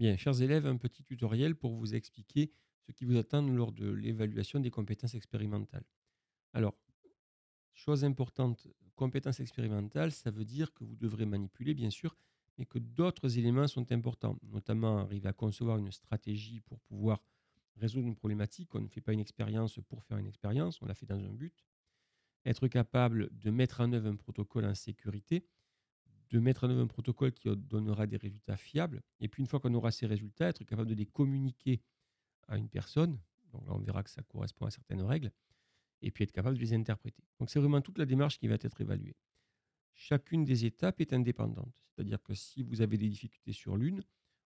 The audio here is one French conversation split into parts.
Bien, chers élèves, un petit tutoriel pour vous expliquer ce qui vous attend lors de l'évaluation des compétences expérimentales. Alors, chose importante, compétences expérimentales, ça veut dire que vous devrez manipuler, bien sûr, mais que d'autres éléments sont importants, notamment arriver à concevoir une stratégie pour pouvoir résoudre une problématique. On ne fait pas une expérience pour faire une expérience, on la fait dans un but. Être capable de mettre en œuvre un protocole en sécurité, de mettre en œuvre un protocole qui donnera des résultats fiables. Et puis, une fois qu'on aura ces résultats, être capable de les communiquer à une personne. Donc là, on verra que ça correspond à certaines règles. Et puis être capable de les interpréter. Donc c'est vraiment toute la démarche qui va être évaluée. Chacune des étapes est indépendante. C'est-à-dire que si vous avez des difficultés sur l'une,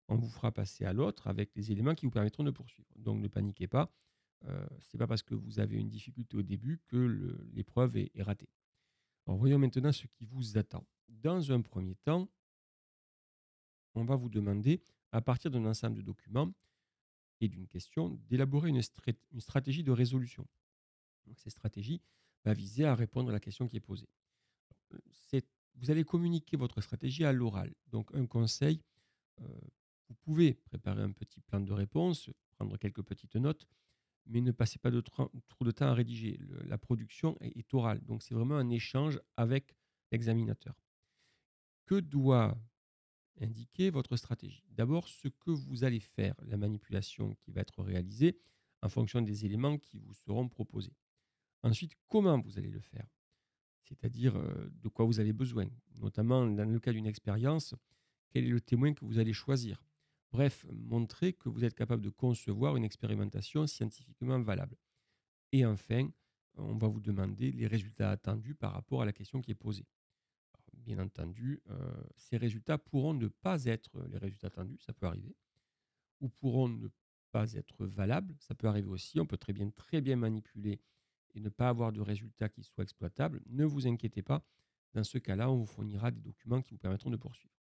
on vous fera passer à l'autre avec les éléments qui vous permettront de poursuivre. Donc ne paniquez pas. Ce n'est pas parce que vous avez une difficulté au début que l'épreuve est ratée. Alors voyons maintenant ce qui vous attend. Dans un premier temps, on va vous demander, à partir d'un ensemble de documents et d'une question, d'élaborer une stratégie de résolution. Donc, ces stratégies va viser à répondre à la question qui est posée. C'est- Vous allez communiquer votre stratégie à l'oral. Donc, un conseil, euh, vous pouvez préparer un petit plan de réponse, prendre quelques petites notes, mais ne passez pas trop de temps à rédiger. La production est orale. Donc, c'est vraiment un échange avec l'examinateur. Que doit indiquer votre stratégie? D'abord, ce que vous allez faire, la manipulation qui va être réalisée en fonction des éléments qui vous seront proposés. Ensuite, comment vous allez le faire? C'est-à-dire, de quoi vous avez besoin, notamment dans le cas d'une expérience, quel est le témoin que vous allez choisir? Bref, montrer que vous êtes capable de concevoir une expérimentation scientifiquement valable. Et enfin, on va vous demander les résultats attendus par rapport à la question qui est posée. Alors, bien entendu, ces résultats pourront ne pas être les résultats attendus, ça peut arriver, ou pourront ne pas être valables, ça peut arriver aussi. On peut très bien manipuler et ne pas avoir de résultats qui soient exploitables. Ne vous inquiétez pas, dans ce cas-là, on vous fournira des documents qui vous permettront de poursuivre.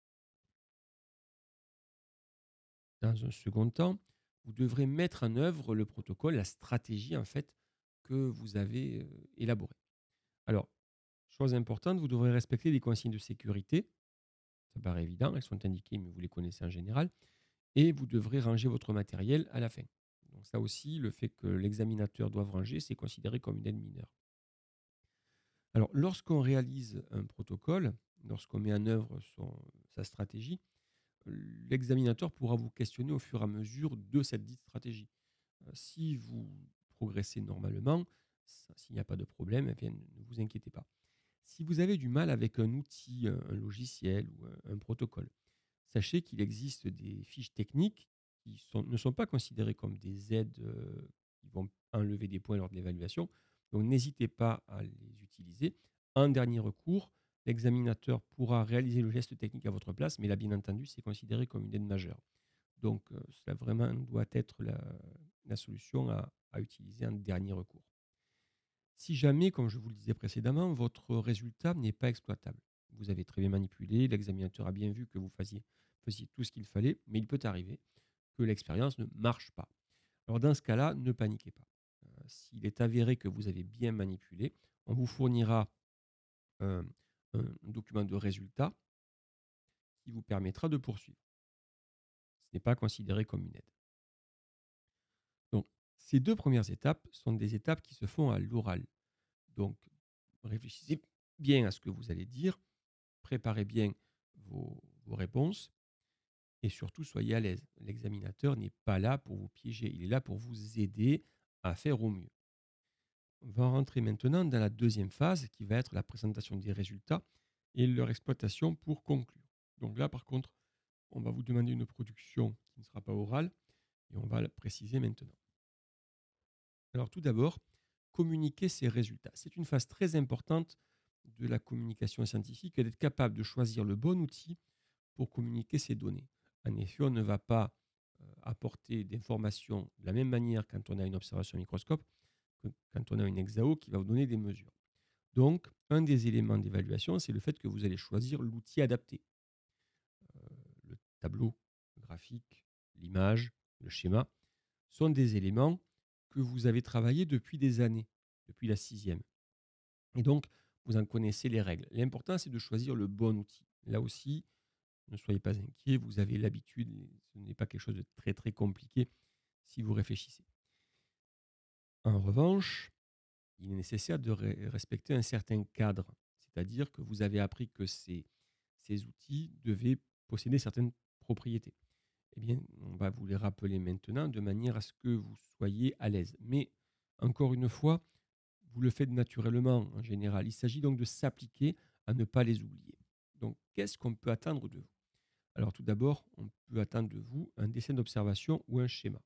Dans un second temps, vous devrez mettre en œuvre le protocole, la stratégie en fait que vous avez élaborée. Alors, chose importante, vous devrez respecter les consignes de sécurité. Ça paraît évident, elles sont indiquées, mais vous les connaissez en général. Et vous devrez ranger votre matériel à la fin. Donc ça aussi, le fait que l'examinateur doive ranger, c'est considéré comme une aide mineure. Alors, lorsqu'on réalise un protocole, lorsqu'on met en œuvre sa stratégie, l'examinateur pourra vous questionner au fur et à mesure de cette dite stratégie. Si vous progressez normalement, s'il n'y a pas de problème, eh bien, ne vous inquiétez pas. Si vous avez du mal avec un outil, un logiciel ou un protocole, sachez qu'il existe des fiches techniques qui ne sont pas considérées comme des aides qui vont enlever des points lors de l'évaluation. Donc n'hésitez pas à les utiliser. En dernier recours, l'examinateur pourra réaliser le geste technique à votre place, mais là, bien entendu, c'est considéré comme une aide majeure. Donc cela vraiment doit être la solution à utiliser en dernier recours. Si jamais, comme je vous le disais précédemment, votre résultat n'est pas exploitable, vous avez très bien manipulé, l'examinateur a bien vu que faisiez tout ce qu'il fallait, mais il peut arriver que l'expérience ne marche pas. Alors dans ce cas-là, ne paniquez pas. S'il est avéré que vous avez bien manipulé, on vous fournira un, un document de résultat qui vous permettra de poursuivre. Ce n'est pas considéré comme une aide. Donc, ces deux premières étapes sont des étapes qui se font à l'oral. Donc, réfléchissez bien à ce que vous allez dire, préparez bien vos réponses et surtout soyez à l'aise. L'examinateur n'est pas là pour vous piéger, il est là pour vous aider à faire au mieux. On va rentrer maintenant dans la deuxième phase qui va être la présentation des résultats et leur exploitation pour conclure. Donc là, par contre, on va vous demander une production qui ne sera pas orale et on va la préciser maintenant. Alors tout d'abord, communiquer ces résultats. C'est une phase très importante de la communication scientifique et d'être capable de choisir le bon outil pour communiquer ces données. En effet, on ne va pas apporter d'informations de la même manière quand on a une observation au microscope que quand on a une hexao qui va vous donner des mesures. Donc, un des éléments d'évaluation, c'est le fait que vous allez choisir l'outil adapté. Le tableau graphique, l'image, le schéma sont des éléments que vous avez travaillés depuis des années, depuis la sixième. Et donc, vous en connaissez les règles. L'important, c'est de choisir le bon outil. Là aussi, Ne soyez pas inquiets, vous avez l'habitude, ce n'est pas quelque chose de très, très compliqué si vous réfléchissez. En revanche, il est nécessaire de respecter un certain cadre, c'est-à-dire que vous avez appris que ces outils devaient posséder certaines propriétés. Eh bien, on va vous les rappeler maintenant de manière à ce que vous soyez à l'aise. Mais encore une fois, vous le faites naturellement en général. Il s'agit donc de s'appliquer à ne pas les oublier. Donc, qu'est-ce qu'on peut attendre de vous? Alors, tout d'abord, on peut attendre de vous un dessin d'observation ou un schéma.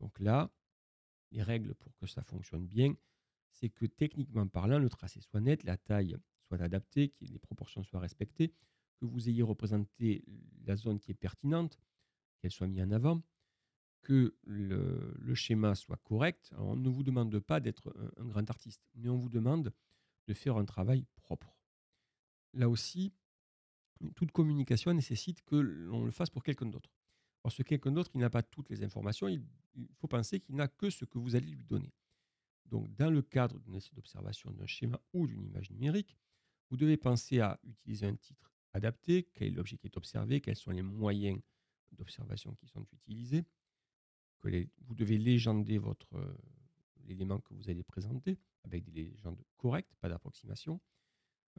Donc là, les règles pour que ça fonctionne bien, c'est que techniquement parlant, le tracé soit net, la taille soit adaptée, que les proportions soient respectées, que vous ayez représenté la zone qui est pertinente, qu'elle soit mise en avant, que le schéma soit correct. Alors, on ne vous demande pas d'être un grand artiste, mais on vous demande de faire un travail propre. Là aussi, toute communication nécessite que l'on le fasse pour quelqu'un d'autre. Alors, ce quelqu'un d'autre, il n'a pas toutes les informations, il faut penser qu'il n'a que ce que vous allez lui donner. Donc, dans le cadre d'un essai d'observation d'un schéma ou d'une image numérique, vous devez penser à utiliser un titre adapté, quel est l'objet qui est observé, quels sont les moyens d'observation qui sont utilisés, vous devez légender l'élément que vous allez présenter avec des légendes correctes, pas d'approximation.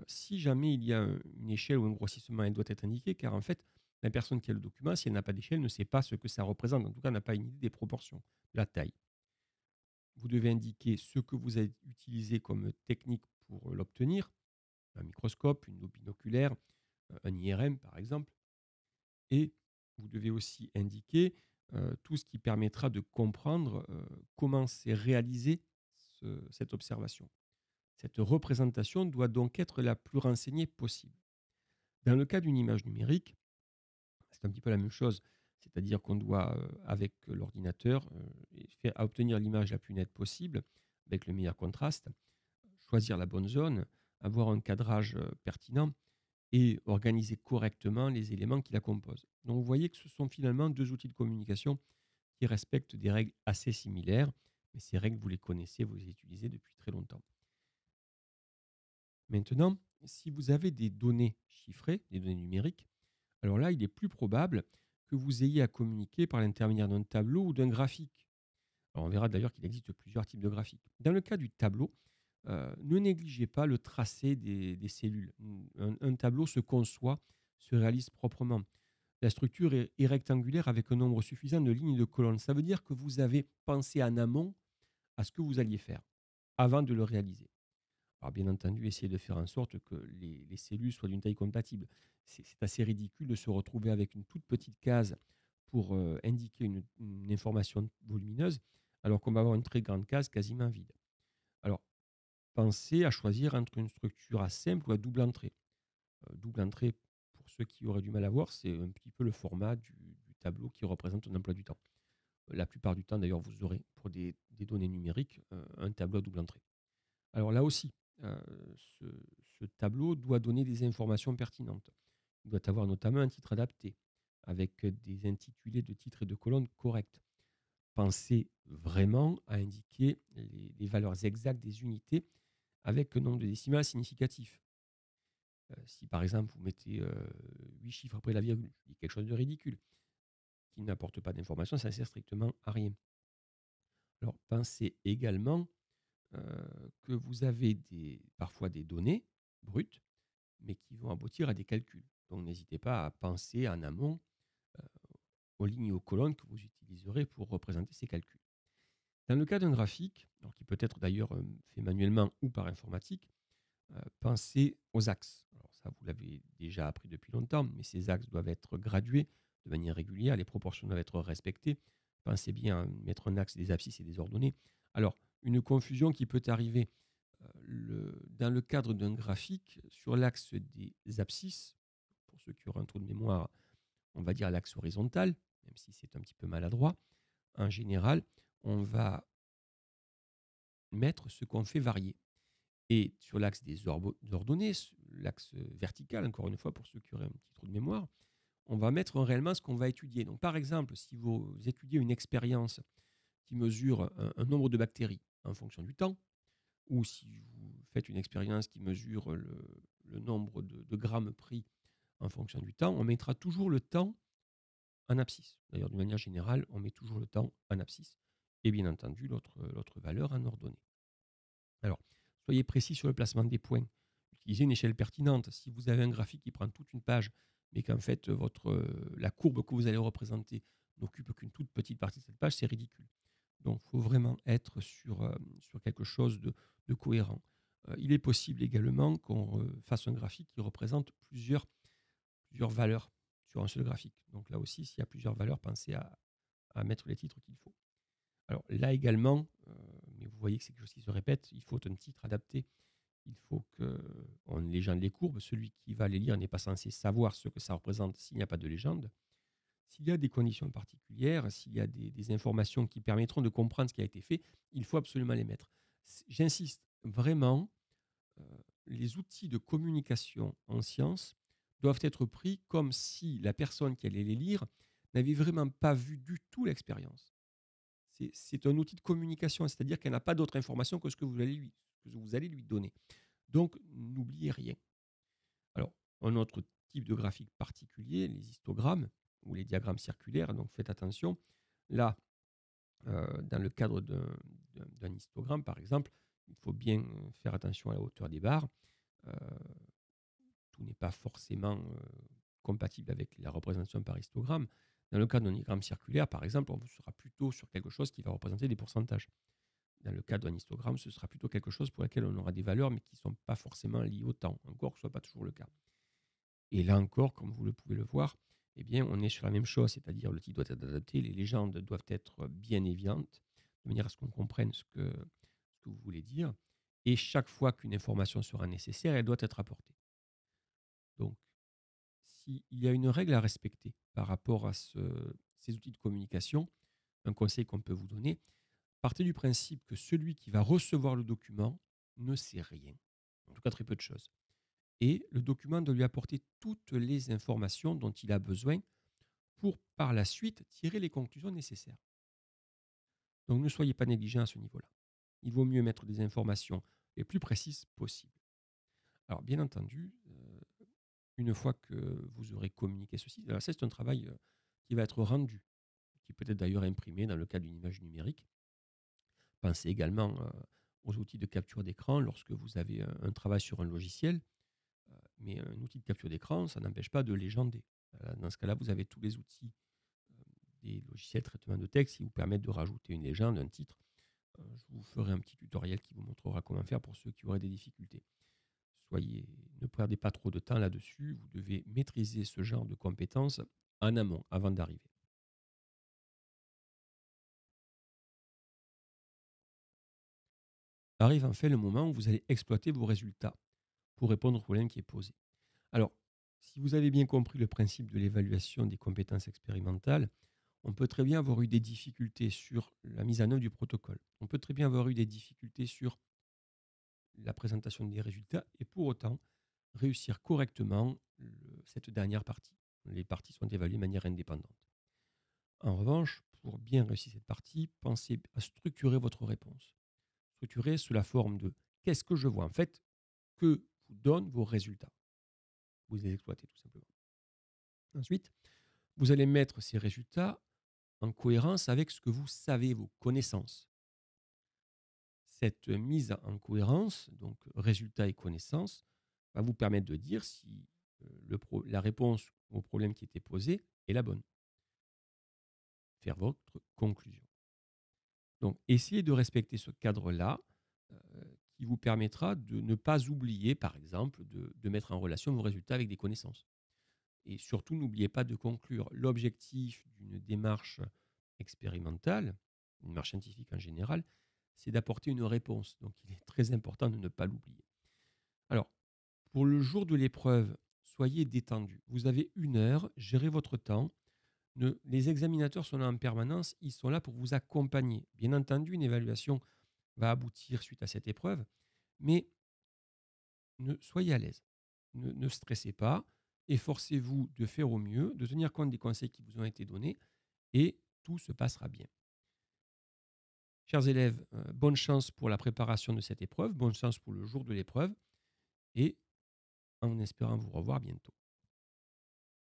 Si jamais il y a une échelle ou un grossissement, elle doit être indiquée, car en fait, la personne qui a le document, si elle n'a pas d'échelle, ne sait pas ce que ça représente. En tout cas, n'a pas une idée des proportions, de la taille. Vous devez indiquer ce que vous avez utilisé comme technique pour l'obtenir, un microscope, une loupe binoculaire, un IRM par exemple. Et vous devez aussi indiquer tout ce qui permettra de comprendre comment s'est réalisée cette observation. Cette représentation doit donc être la plus renseignée possible. Dans le cas d'une image numérique, c'est un petit peu la même chose, c'est-à-dire qu'on doit, avec l'ordinateur, faire à obtenir l'image la plus nette possible, avec le meilleur contraste, choisir la bonne zone, avoir un cadrage pertinent et organiser correctement les éléments qui la composent. Donc vous voyez que ce sont finalement deux outils de communication qui respectent des règles assez similaires, mais ces règles, vous les connaissez, vous les utilisez depuis très longtemps. Maintenant, si vous avez des données chiffrées, des données numériques, alors là, il est plus probable que vous ayez à communiquer par l'intermédiaire d'un tableau ou d'un graphique. Alors on verra d'ailleurs qu'il existe plusieurs types de graphiques. Dans le cas du tableau, ne négligez pas le tracé des cellules. Un tableau se conçoit, se réalise proprement. La structure est rectangulaire avec un nombre suffisant de lignes et de colonnes. Ça veut dire que vous avez pensé en amont à ce que vous alliez faire avant de le réaliser. Alors bien entendu, essayez de faire en sorte que les cellules soient d'une taille compatible. C'est assez ridicule de se retrouver avec une toute petite case pour indiquer une information volumineuse, alors qu'on va avoir une très grande case quasiment vide. Alors, pensez à choisir entre une structure à simple ou à double entrée. Double entrée, pour ceux qui auraient du mal à voir, c'est un petit peu le format du tableau qui représente un emploi du temps. La plupart du temps, d'ailleurs, vous aurez pour des données numériques un tableau à double entrée. Alors là aussi, heu, ce ce tableau doit donner des informations pertinentes. Il doit avoir notamment un titre adapté, avec des intitulés de titres et de colonnes corrects. Pensez vraiment à indiquer les valeurs exactes des unités avec un nombre de décimales significatif. Si par exemple vous mettez 8 chiffres après la virgule, je dis quelque chose de ridicule, qui n'apporte pas d'information, ça ne sert strictement à rien. Alors pensez également que vous avez parfois des données brutes, mais qui vont aboutir à des calculs. Donc n'hésitez pas à penser en amont euh, aux lignes et aux colonnes que vous utiliserez pour représenter ces calculs. Dans le cas d'un graphique, alors qui peut être d'ailleurs fait manuellement ou par informatique, pensez aux axes. Alors ça, vous l'avez déjà appris depuis longtemps, mais ces axes doivent être gradués de manière régulière, les proportions doivent être respectées. Pensez bien à mettre un axe des abscisses et des ordonnées. Alors, une confusion qui peut arriver dans le cadre d'un graphique sur l'axe des abscisses, pour ceux qui auront un trou de mémoire, on va dire l'axe horizontal, même si c'est un petit peu maladroit. En général, on va mettre ce qu'on fait varier. Et sur l'axe des ordonnées, l'axe vertical, encore une fois, pour ceux qui auraient un petit trou de mémoire, on va mettre réellement ce qu'on va étudier. Donc, par exemple, si vous étudiez une expérience qui mesure un nombre de bactéries en fonction du temps, ou si vous faites une expérience qui mesure le nombre de grammes pris en fonction du temps. On mettra toujours le temps en abscisse. D'ailleurs, d'une manière générale, on met toujours le temps en abscisse et bien entendu l'autre valeur en ordonnée. Alors, soyez précis sur le placement des points. Utilisez une échelle pertinente. Si vous avez un graphique qui prend toute une page, mais qu'en fait la courbe que vous allez représenter n'occupe qu'une toute petite partie de cette page, c'est ridicule. Donc, il faut vraiment être sur quelque chose de cohérent. Il est possible également qu'on fasse un graphique qui représente plusieurs valeurs sur un seul graphique. Donc là aussi, s'il y a plusieurs valeurs, pensez à mettre les titres qu'il faut. Alors là également, mais vous voyez que c'est quelque chose qui se répète, il faut un titre adapté. Il faut que légende les courbes. Celui qui va les lire n'est pas censé savoir ce que ça représente s'il n'y a pas de légende. S'il y a des conditions particulières, s'il y a des informations qui permettront de comprendre ce qui a été fait, il faut absolument les mettre. J'insiste vraiment, euh, les outils de communication en sciences doivent être pris comme si la personne qui allait les lire n'avait vraiment pas vu du tout l'expérience. C'est un outil de communication, c'est-à-dire qu'elle n'a pas d'autre information que ce que vous allez lui donner. Donc, n'oubliez rien. Alors, un autre type de graphique particulier, les histogrammes ou les diagrammes circulaires, donc faites attention. Là, dans le cadre d'un histogramme, par exemple, il faut bien faire attention à la hauteur des barres. Euh, tout n'est pas forcément compatible avec la représentation par histogramme. Dans le cas d'un diagramme circulaire, par exemple, on sera plutôt sur quelque chose qui va représenter des pourcentages. Dans le cas d'un histogramme, ce sera plutôt quelque chose pour lequel on aura des valeurs, mais qui ne sont pas forcément liées au temps. Encore que ce ne soit pas toujours le cas. Et là encore, comme vous le pouvez le voir, eh bien, on est sur la même chose, c'est-à-dire le titre doit être adapté, les légendes doivent être bien évidentes, de manière à ce qu'on comprenne ce que vous voulez dire. Et chaque fois qu'une information sera nécessaire, elle doit être apportée. Donc, s'il y a une règle à respecter par rapport à ces outils de communication, un conseil qu'on peut vous donner, partez du principe que celui qui va recevoir le document ne sait rien, en tout cas très peu de choses. Et le document doit lui apporter toutes les informations dont il a besoin pour par la suite tirer les conclusions nécessaires. Donc ne soyez pas négligent à ce niveau-là. Il vaut mieux mettre des informations les plus précises possibles. Alors bien entendu, une fois que vous aurez communiqué ceci, alors ça c'est un travail qui va être rendu, qui peut être d'ailleurs imprimé dans le cas d'une image numérique. Pensez également aux outils de capture d'écran lorsque vous avez un travail sur un logiciel. Mais un outil de capture d'écran, ça n'empêche pas de légender. Dans ce cas-là, vous avez tous les outils des logiciels de traitement de texte qui vous permettent de rajouter une légende, un titre. Je vous ferai un petit tutoriel qui vous montrera comment faire pour ceux qui auraient des difficultés. Ne perdez pas trop de temps là-dessus. Vous devez maîtriser ce genre de compétences en amont, avant d'arriver. Arrive enfin le moment où vous allez exploiter vos résultats pour répondre au problème qui est posé. Alors, si vous avez bien compris le principe de l'évaluation des compétences expérimentales, on peut très bien avoir eu des difficultés sur la mise en œuvre du protocole. On peut très bien avoir eu des difficultés sur la présentation des résultats et pour autant réussir correctement cette dernière partie. Les parties sont évaluées de manière indépendante. En revanche, pour bien réussir cette partie, pensez à structurer votre réponse. Structurer sous la forme de qu'est-ce que je vois en fait, que vous donnent vos résultats. Vous les exploitez tout simplement. Ensuite, vous allez mettre ces résultats en cohérence avec ce que vous savez, vos connaissances. Cette mise en cohérence, donc résultats et connaissances, va vous permettre de dire si la réponse au problème qui était posé est la bonne. Faire votre conclusion. Donc, essayez de respecter ce cadre-là qui vous permettra de ne pas oublier, par exemple, de mettre en relation vos résultats avec des connaissances. Et surtout, n'oubliez pas de conclure. L'objectif d'une démarche expérimentale, une démarche scientifique en général, c'est d'apporter une réponse. Donc, il est très important de ne pas l'oublier. Alors, pour le jour de l'épreuve, soyez détendu. Vous avez 1 heure, gérez votre temps. Les examinateurs sont là en permanence, ils sont là pour vous accompagner. Bien entendu, une évaluation va aboutir suite à cette épreuve, mais soyez à l'aise. Ne stressez pas, efforcez-vous de faire au mieux, de tenir compte des conseils qui vous ont été donnés, et tout se passera bien. Chers élèves, bonne chance pour la préparation de cette épreuve, bonne chance pour le jour de l'épreuve, et en espérant vous revoir bientôt.